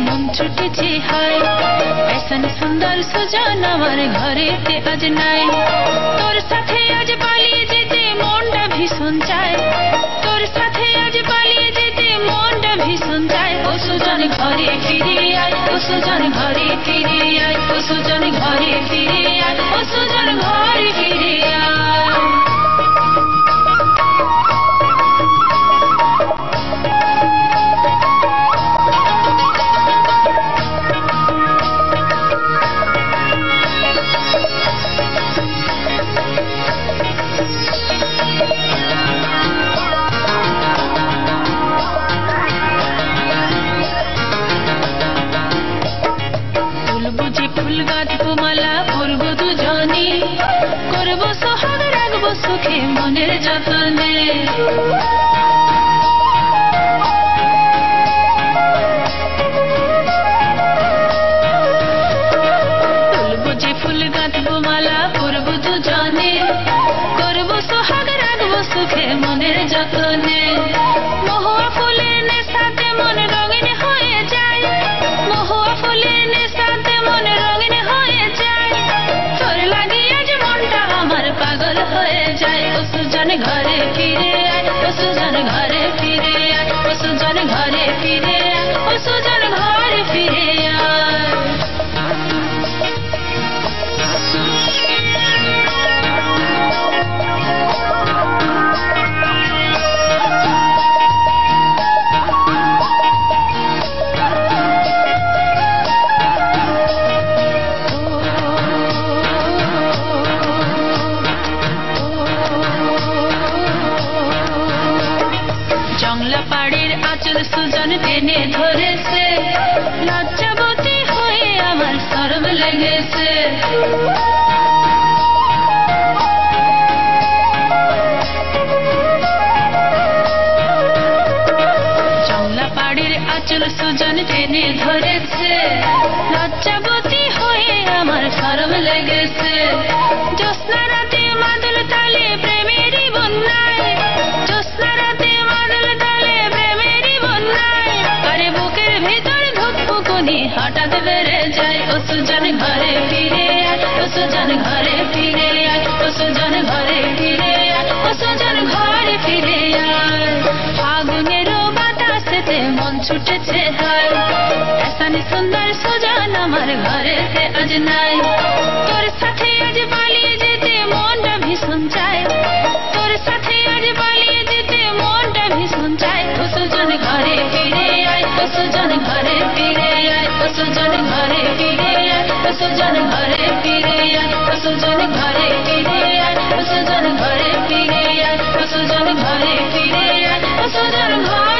मन छुटेছে हाय ऐसन सुंदर सुजान আমার ঘরেতে আজ নাই তোর সাথে আজ পালিয়ে যেতে মনটা ভীষণ চায় তোর সাথে আজ পালিয়ে যেতে মনটা ভীষণ চায় ও সুজন ঘরে ফিরে আয় ও সুজন ঘরে ফিরে আয় ও সুজন ঘরে ফিরে আয় ও সুজন ঘরে ফিরে আয় সুখে মনের যতনে তুলবো যে ফুল গাঁথবো মালা করবো দুজনে করবো সোহাগ রাখবো সুখে মনের যতনে মহুয়া ফুলের নেশাতে মন রঙিন হয়ে যায় মহুয়া ফুলের নেশাতে মন রঙিন হয়ে যায় তোর লাগে আজ মনটা আমার পাগল হয়ে যায় ও সুজন ঘরে ফিরে আয় ও সুজন ঘরে ফিরে আয় ও সুজন ঘরে ফিরে আয় ও সুজন ঘরে ফিরে আয় সুজন টেনে ধরেছে লজ্জাবতী হয়ে আমার শরম লেগেছে জংলা পাড়ের আঁচল সুজন টেনে ধরেছে লজ্জাবতী হয়ে আমার শরম লেগেছে জ্যোৎস্না রাতে মাদল তালে প্রেমেরই বন্যায় জ্যোৎস্না রাতে মাদল তালে প্রেমেরই বন্যায় আরে বুকের ভিতর ধুকপুকুনি হঠাৎ বেড়ে যায় ও সুজন ঘরে ফিরে আয় ও সুজন ঘরে ফিরে আয় ও সুজন ঘরে ফিরে আয় ও সুজন ঘরে ফিরে আয় ফাগুনের বাতাসেতে মন ছুটেছে হায় এসানি সুন্দর সুজন আমার ঘরেতে আজ নাই তোর সাথে আজ পালিয়ে যেতে মনটা ভীষণ চায় তোর সাথে আজ পালিয়ে যেতে মনটা ভীষণ চায় ও সুজন ঘরে ফিরে আয় ও সুজন ঘরে ফিরে আয় ও সুজন ঘরে ফিরে আয় ও সুজন ঘরে ফিরে আয় ও সুজন ঘরে ফিরে আয় ও সুজন ঘরে ফিরে আয় ও সুজন ঘরে ফিরে আয় ও সুজন ঘরে